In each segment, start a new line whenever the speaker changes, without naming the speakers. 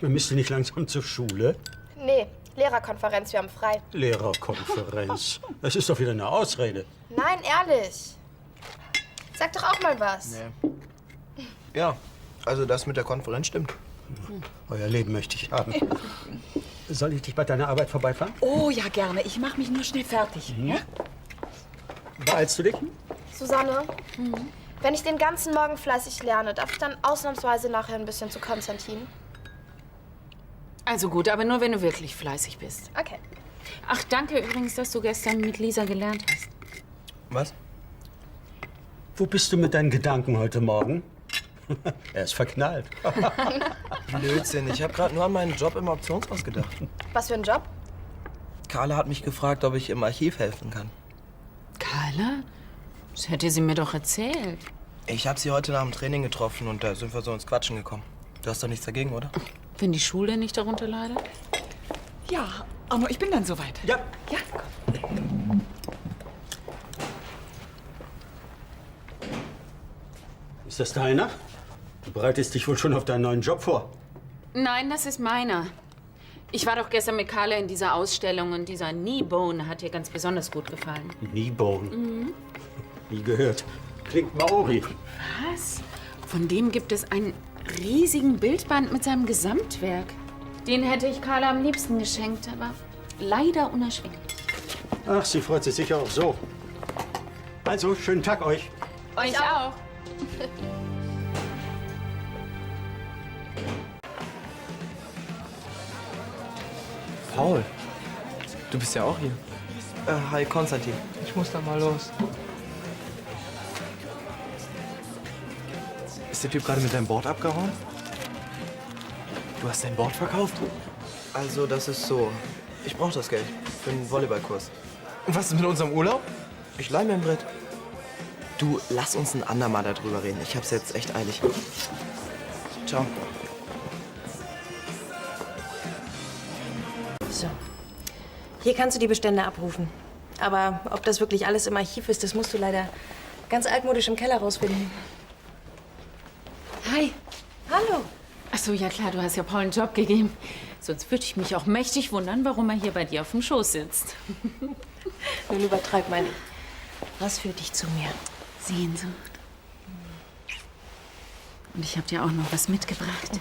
Müsst ihr nicht langsam zur Schule?
Nee, Lehrerkonferenz, wir haben frei.
Lehrerkonferenz. Das ist doch wieder eine Ausrede.
Nein, ehrlich. Sag doch auch mal was.
Nee. Ja, also das mit der Konferenz stimmt.
Euer Leben möchte ich haben. Soll ich dich bei deiner Arbeit vorbeifahren?
Oh ja, gerne. Ich mache mich nur schnell fertig. Ja?
Beeilst du dich?
Susanne, wenn ich den ganzen Morgen fleißig lerne, darf ich dann ausnahmsweise nachher ein bisschen zu Konstantin?
Also gut, aber nur, wenn du wirklich fleißig bist.
Okay.
Ach, danke übrigens, dass du gestern mit Lisa gelernt hast.
Was?
Wo bist du mit deinen Gedanken heute Morgen? Er ist verknallt.
Blödsinn, ich habe gerade nur an meinen Job im Auktionshaus gedacht.
Was für ein Job?
Carla hat mich gefragt, ob ich im Archiv helfen kann.
Carla? Das hätte sie mir doch erzählt.
Ich habe sie heute nach dem Training getroffen und da sind wir so ins Quatschen gekommen. Du hast doch nichts dagegen, oder?
Wenn die Schule nicht darunter leidet?
Ja, Arno, ich bin dann soweit.
Ja.
Ja, komm.
Ist das deiner? Du bereitest dich wohl schon auf deinen neuen Job vor.
Nein, das ist meiner. Ich war doch gestern mit Carla in dieser Ausstellung und dieser Kneebone hat ihr ganz besonders gut gefallen.
Kneebone. Nie gehört. Klingt Maori.
Was? Von dem gibt es einen riesigen Bildband mit seinem Gesamtwerk. Den hätte ich Carla am liebsten geschenkt, aber leider unerschwinglich.
Ach, sie freut sich sicher auch so. Also, schönen Tag euch.
Euch auch.
Paul, du bist ja auch hier.
Hi, Konstantin.
Ich muss da mal los. Ist der Typ gerade mit deinem Board abgehauen? Du hast dein Board verkauft?
Also, das ist so. Ich brauche das Geld für einen Volleyballkurs.
Und was ist mit unserem Urlaub?
Ich leih mir ein Brett. Du, lass uns ein andermal darüber reden. Ich hab's jetzt echt eilig. Ciao.
So. Hier kannst du die Bestände abrufen. Aber ob das wirklich alles im Archiv ist, das musst du leider ganz altmodisch im Keller rausfinden.
Hi.
Hallo.
Ach so, ja klar, du hast ja Paul einen Job gegeben. Sonst würde ich mich auch mächtig wundern, warum er hier bei dir auf dem Schoß sitzt.
Nun übertreib mal nicht. Was führt dich zu mir?
Sehnsucht. Und ich habe dir auch noch was mitgebracht.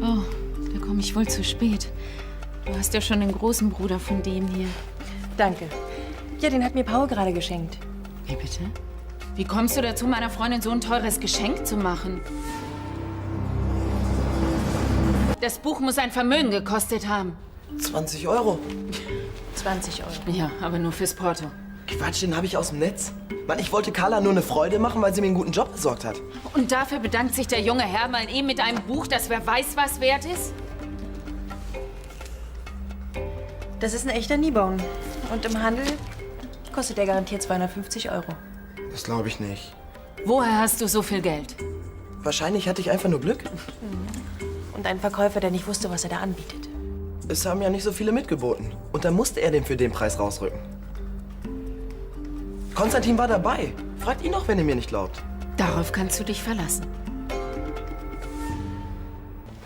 Oh, da komme ich wohl zu spät. Du hast ja schon den großen Bruder von dem hier.
Danke. Ja, den hat mir Paul gerade geschenkt.
Wie bitte? Wie kommst du dazu, meiner Freundin so ein teures Geschenk zu machen? Das Buch muss ein Vermögen gekostet haben.
20 Euro.
20 Euro.
Ja, aber nur fürs Porto.
Quatsch, den habe ich aus dem Netz. Mann, ich wollte Carla nur eine Freude machen, weil sie mir einen guten Job besorgt hat.
Und dafür bedankt sich der junge Herr mal eben mit einem Buch, das wer weiß was wert ist?
Das ist ein echter Kneebone. Und im Handel kostet der garantiert 250 Euro.
Das glaube ich nicht.
Woher hast du so viel Geld?
Wahrscheinlich hatte ich einfach nur Glück.
Und ein Verkäufer, der nicht wusste, was er da anbietet.
Es haben ja nicht so viele mitgeboten. Und dann musste er den für den Preis rausrücken. Konstantin war dabei. Fragt ihn doch, wenn ihr mir nicht glaubt.
Darauf kannst du dich verlassen.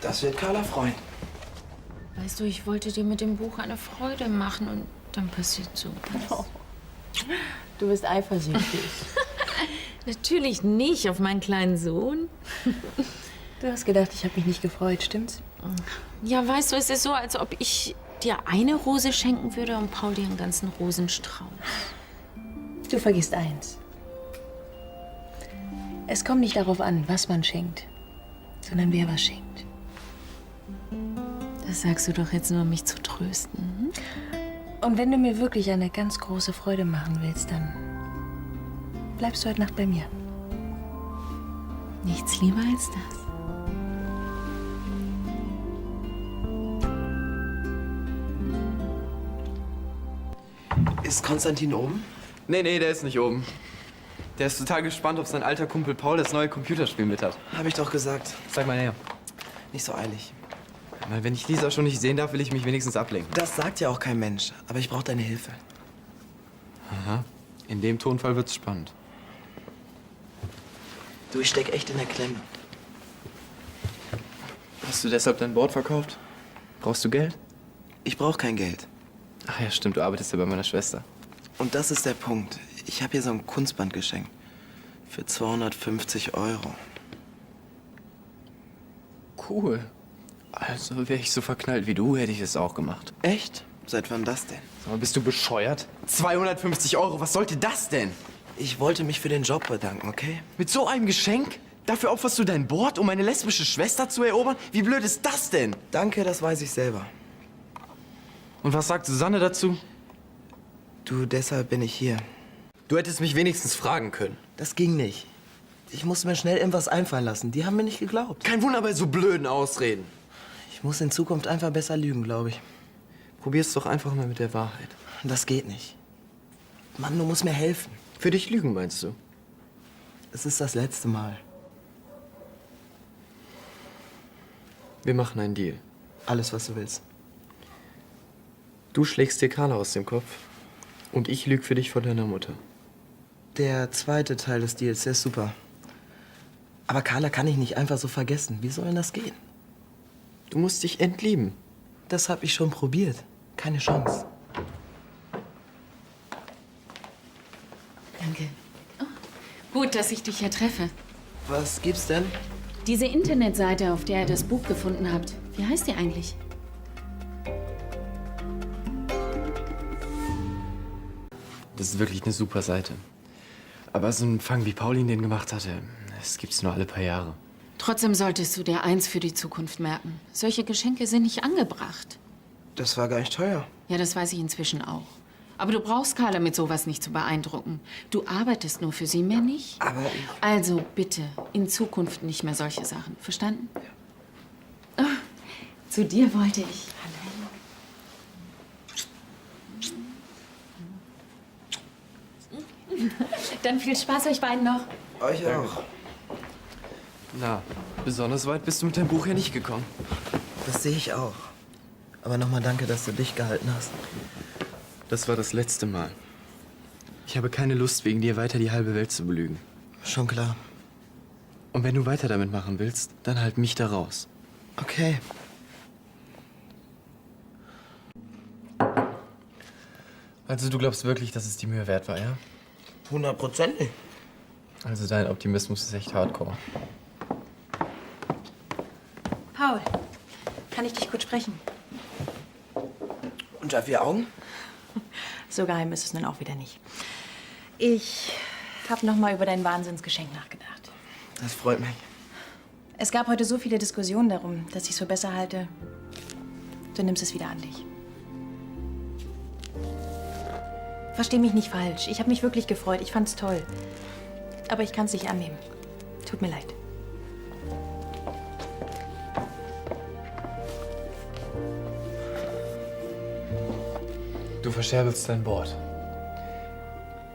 Das wird Carla freuen.
Weißt du, ich wollte dir mit dem Buch eine Freude machen und dann passiert so was.
Du bist eifersüchtig.
Natürlich nicht auf meinen kleinen Sohn.
Du hast gedacht, ich habe mich nicht gefreut, stimmt's?
Ja, weißt du, es ist so, als ob ich dir eine Rose schenken würde und Paul dir einen ganzen Rosenstrauß.
Du vergisst eins. Es kommt nicht darauf an, was man schenkt, sondern wer was schenkt.
Das sagst du doch jetzt nur, um mich zu trösten. Hm?
Und wenn du mir wirklich eine ganz große Freude machen willst, dann bleibst du heute Nacht bei mir.
Nichts lieber als das.
Ist Konstantin oben?
Nee, der ist nicht oben. Der ist total gespannt, ob sein alter Kumpel Paul das neue Computerspiel mit hat.
Hab ich doch gesagt.
Zeig mal her.
Nicht so eilig.
Weil wenn ich Lisa schon nicht sehen darf, will ich mich wenigstens ablenken.
Das sagt ja auch kein Mensch. Aber ich brauche deine Hilfe.
Aha. In dem Tonfall wird's spannend.
Du, ich steck echt in der Klemme.
Hast du deshalb dein Board verkauft? Brauchst du Geld?
Ich brauche kein Geld.
Ach ja, stimmt, du arbeitest ja bei meiner Schwester.
Und das ist der Punkt. Ich habe hier so ein Kunstband geschenkt. Für 250 €.
Cool. Also wäre ich so verknallt wie du, hätte ich es auch gemacht.
Echt? Seit wann das denn?
Sag mal, bist du bescheuert? 250 €, was sollte das denn?
Ich wollte mich für den Job bedanken, okay?
Mit so einem Geschenk? Dafür opferst du dein Board, um meine lesbische Schwester zu erobern? Wie blöd ist das denn?
Danke, das weiß ich selber.
Und was sagt Susanne dazu?
Du, deshalb bin ich hier.
Du hättest mich wenigstens fragen können.
Das ging nicht. Ich musste mir schnell irgendwas einfallen lassen. Die haben mir nicht geglaubt.
Kein Wunder bei so blöden Ausreden.
Ich muss in Zukunft einfach besser lügen, glaube ich.
Probier's doch einfach mal mit der Wahrheit.
Das geht nicht. Mann, du musst mir helfen.
Für dich lügen, meinst du?
Es ist das letzte Mal.
Wir machen einen Deal.
Alles, was du willst.
Du schlägst dir Carla aus dem Kopf und ich lüge für dich vor deiner Mutter.
Der zweite Teil des Deals, der ist super. Aber Carla kann ich nicht einfach so vergessen. Wie soll denn das gehen?
Du musst dich entlieben.
Das habe ich schon probiert. Keine Chance.
Danke. Oh, gut, dass ich dich hier treffe.
Was gibt's denn?
Diese Internetseite, auf der ihr das Buch gefunden habt, wie heißt die eigentlich?
Das ist wirklich eine super Seite. Aber so ein Fang, wie Pauline den gemacht hatte, das gibt's nur alle paar Jahre.
Trotzdem solltest du dir eins für die Zukunft merken. Solche Geschenke sind nicht angebracht.
Das war gar nicht teuer.
Ja, das weiß ich inzwischen auch. Aber du brauchst Carla mit sowas nicht zu beeindrucken. Du arbeitest nur für sie, mehr nicht.
Aber
Also bitte, in Zukunft nicht mehr solche Sachen. Verstanden? Ja. Oh, zu dir wollte ich. Dann viel Spaß euch beiden noch.
euch auch.
Na, besonders weit bist du mit deinem Buch ja nicht gekommen.
Das sehe ich auch. Aber nochmal danke, dass du dich gehalten hast.
Das war das letzte Mal. Ich habe keine Lust, wegen dir weiter die halbe Welt zu belügen.
Schon klar.
Und wenn du weiter damit machen willst, dann halt mich da raus.
Okay.
Also du glaubst wirklich, dass es die Mühe wert war, ja?
100%.
Also dein Optimismus ist echt hardcore.
Paul, kann ich dich kurz sprechen?
Unter 4 Augen?
So geheim ist es nun auch wieder nicht. Ich habe noch mal über dein Wahnsinnsgeschenk nachgedacht.
Das freut mich.
Es gab heute so viele Diskussionen darum, dass ich es für besser halte, du nimmst es wieder an dich. Versteh mich nicht falsch. Ich habe mich wirklich gefreut. Ich fand's toll. Aber ich kann es nicht annehmen. Tut mir leid.
Du verscherbelst dein Board.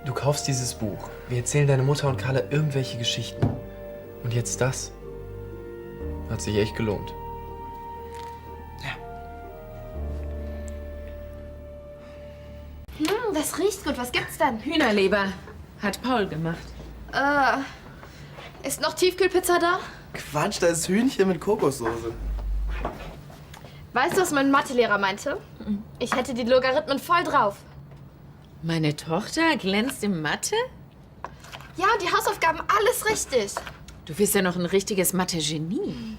Du kaufst dieses Buch. Wir erzählen deine Mutter und Carla irgendwelche Geschichten. Und jetzt das? Hat sich echt gelohnt.
Das riecht gut. Was gibt's denn?
Hühnerleber hat Paul gemacht.
Ist noch Tiefkühlpizza da?
Quatsch, da ist Hühnchen mit Kokossoße.
Weißt du, was mein Mathelehrer meinte? Ich hätte die Logarithmen voll drauf.
Meine Tochter glänzt im Mathe?
Ja, und die Hausaufgaben, alles richtig.
Du bist ja noch ein richtiges Mathe-Genie.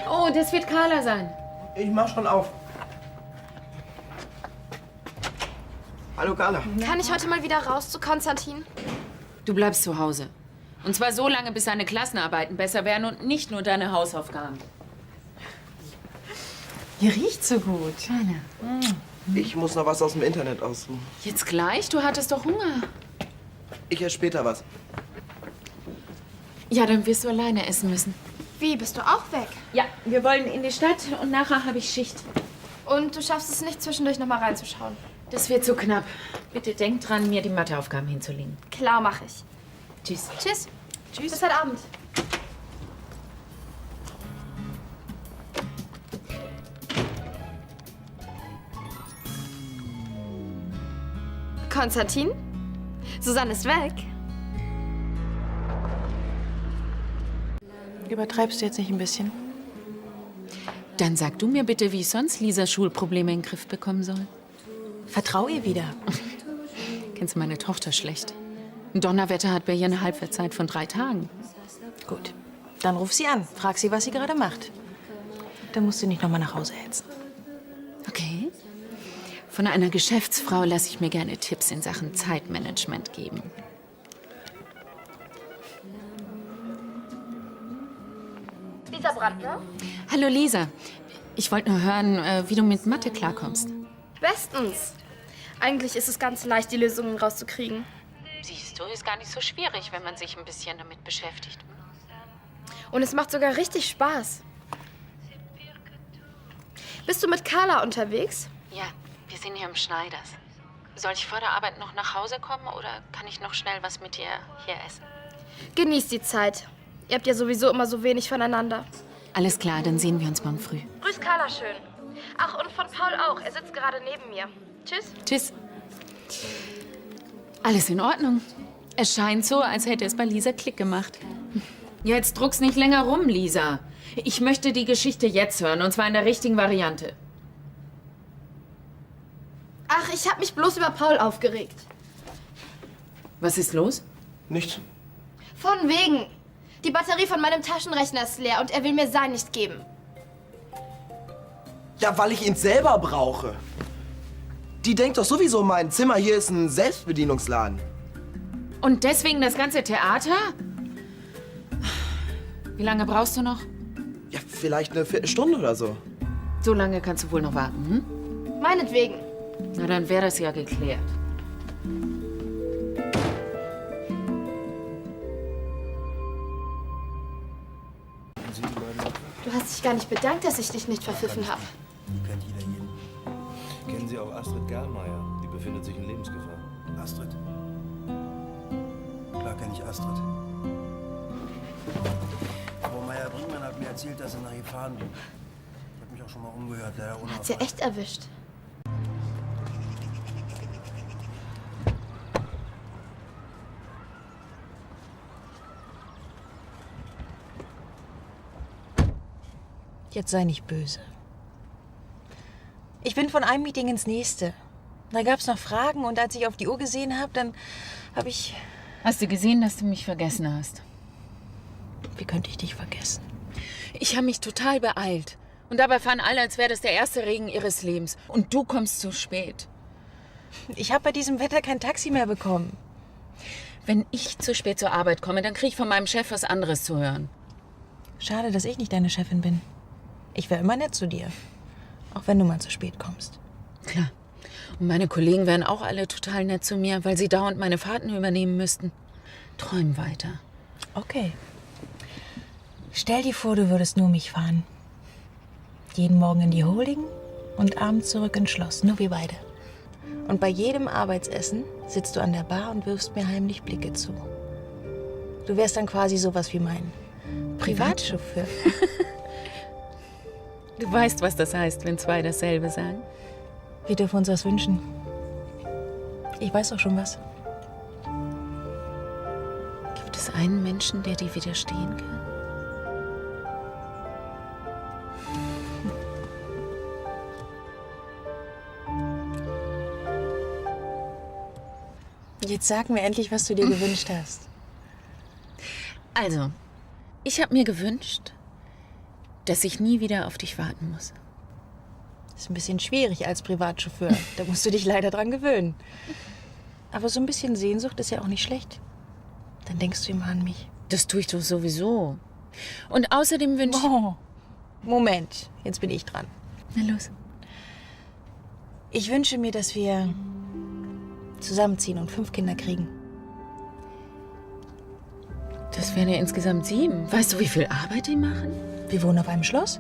Oh, das wird Carla sein.
Ich mach schon auf. Hallo, Carla.
Kann ich heute mal wieder raus zu Konstantin?
Du bleibst zu Hause. Und zwar so lange, bis deine Klassenarbeiten besser werden und nicht nur deine Hausaufgaben.
Hier riecht so gut.
Ich muss noch was aus dem Internet aussuchen.
Jetzt gleich? Du hattest doch Hunger.
Ich esse später was.
Ja, dann wirst du alleine essen müssen.
Wie, bist du auch weg?
Ja, wir wollen in die Stadt und nachher habe ich Schicht.
Und du schaffst es nicht, zwischendurch noch mal reinzuschauen?
Das wird zu knapp. Bitte denk dran, mir die Matheaufgaben hinzulegen.
Klar, mache ich.
Tschüss.
Tschüss. Tschüss. Bis heute Abend. Konstantin? Susanne ist weg.
Übertreibst du jetzt nicht ein bisschen?
Dann sag du mir bitte, wie ich sonst Lisas Schulprobleme in den Griff bekommen soll.
Vertrau ihr wieder.
Kennst du meine Tochter schlecht? Ein Donnerwetter hat bei ihr eine Halbwertszeit von 3 Tagen.
Gut, dann ruf sie an. Frag sie, was sie gerade macht. Dann musst du nicht noch mal nach Hause hetzen.
Okay. Von einer Geschäftsfrau lasse ich mir gerne Tipps in Sachen Zeitmanagement geben.
Lisa Brandner?
Hallo Lisa. Ich wollte nur hören, wie du mit Mathe klarkommst.
Bestens. Eigentlich ist es ganz leicht, die Lösungen rauszukriegen.
Siehst du, ist gar nicht so schwierig, wenn man sich ein bisschen damit beschäftigt.
Und es macht sogar richtig Spaß. Bist du mit Carla unterwegs?
Ja, wir sind hier im Schneiders. Soll ich vor der Arbeit noch nach Hause kommen oder kann ich noch schnell was mit dir hier essen?
Genieß die Zeit. Ihr habt ja sowieso immer so wenig voneinander.
Alles klar, dann sehen wir uns morgen früh.
Grüß Carla schön. Ach, und von Paul auch. Er sitzt gerade neben mir. Tschüss.
Tschüss. Alles in Ordnung. Es scheint so, als hätte es bei Lisa Klick gemacht. Jetzt druck's nicht länger rum, Lisa. Ich möchte die Geschichte jetzt hören, und zwar in der richtigen Variante.
Ach, ich habe mich bloß über Paul aufgeregt.
Was ist los?
Nichts.
Von wegen. Die Batterie von meinem Taschenrechner ist leer und er will mir sein nicht geben.
Ja, weil ich ihn selber brauche. Die denkt doch sowieso, mein Zimmer hier ist ein Selbstbedienungsladen.
Und deswegen das ganze Theater? Wie lange brauchst du noch?
Ja, vielleicht eine Viertelstunde oder so.
So lange kannst du wohl noch warten, hm?
Meinetwegen.
Na, dann wäre das ja geklärt.
Du hast dich gar nicht bedankt, dass ich dich nicht verpfiffen habe.
Kennt jeder jeden. Kennen Sie auch Astrid Gerlmeier? Die befindet sich in Lebensgefahr.
Astrid? Klar kenne ich Astrid. Frau Meier-Brinkmann hat mir erzählt, dass sie nach ihr fahren will. Ich habe mich auch schon mal umgehört, leider ohne
Hat sie echt erwischt.
Jetzt sei nicht böse. Ich bin von einem Meeting ins nächste. Da gab's noch Fragen und als ich auf die Uhr gesehen habe, dann habe ich...
Hast du gesehen, dass du mich vergessen hast?
Wie könnte ich dich vergessen?
Ich habe mich total beeilt. Und dabei fahren alle, als wäre das der erste Regen ihres Lebens. Und du kommst zu spät.
Ich habe bei diesem Wetter kein Taxi mehr bekommen.
Wenn ich zu spät zur Arbeit komme, dann kriege ich von meinem Chef was anderes zu hören.
Schade, dass ich nicht deine Chefin bin. Ich wäre immer nett zu dir. Auch wenn du mal zu spät kommst.
Klar. Und meine Kollegen wären auch alle total nett zu mir, weil sie dauernd meine Fahrten übernehmen müssten. Träum weiter.
Okay. Stell dir vor, du würdest nur mich fahren. Jeden Morgen in die Holding und abends zurück ins Schloss. Nur wir beide. Und bei jedem Arbeitsessen sitzt du an der Bar und wirfst mir heimlich Blicke zu. Du wärst dann quasi sowas wie mein Privatchauffeur.
Du weißt, was das heißt, wenn zwei dasselbe sagen.
Wir dürfen uns das wünschen. Ich weiß auch schon was.
Gibt es einen Menschen, der dir widerstehen kann?
Jetzt sag mir endlich, was du dir gewünscht hast.
Also, ich habe mir gewünscht, dass ich nie wieder auf dich warten muss.
Ist ein bisschen schwierig als Privatchauffeur. Da musst du dich leider dran gewöhnen. Aber so ein bisschen Sehnsucht ist ja auch nicht schlecht. Dann denkst du immer an mich.
Das tue ich doch sowieso. Und außerdem wünsche ich...
Oh, Moment, jetzt bin ich dran.
Na los.
Ich wünsche mir, dass wir zusammenziehen und 5 Kinder kriegen.
Das wären ja insgesamt 7. Weißt du, wie viel Arbeit die machen?
Wir wohnen auf einem Schloss.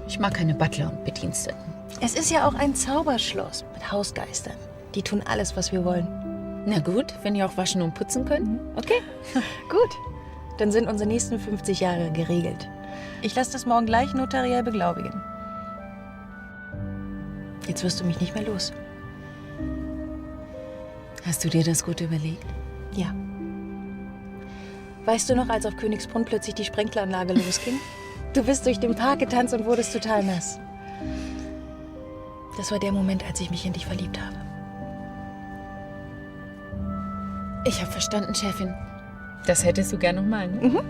Ich mag keine Butler und Bediensteten.
Es ist ja auch ein Zauberschloss mit Hausgeistern. Die tun alles, was wir wollen.
Na gut, wenn die auch waschen und putzen können. Okay.
Gut, dann sind unsere nächsten 50 Jahre geregelt. Ich lasse das morgen gleich notariell beglaubigen. Jetzt wirst du mich nicht mehr los.
Hast du dir das gut überlegt?
Ja. Weißt du noch, als auf Königsbrunn plötzlich die Sprenkleranlage losging? Du bist durch den Park getanzt und wurdest total nass. Das war der Moment, als ich mich in dich verliebt habe.
Ich habe verstanden, Chefin. Das hättest du gern nochmal, ne?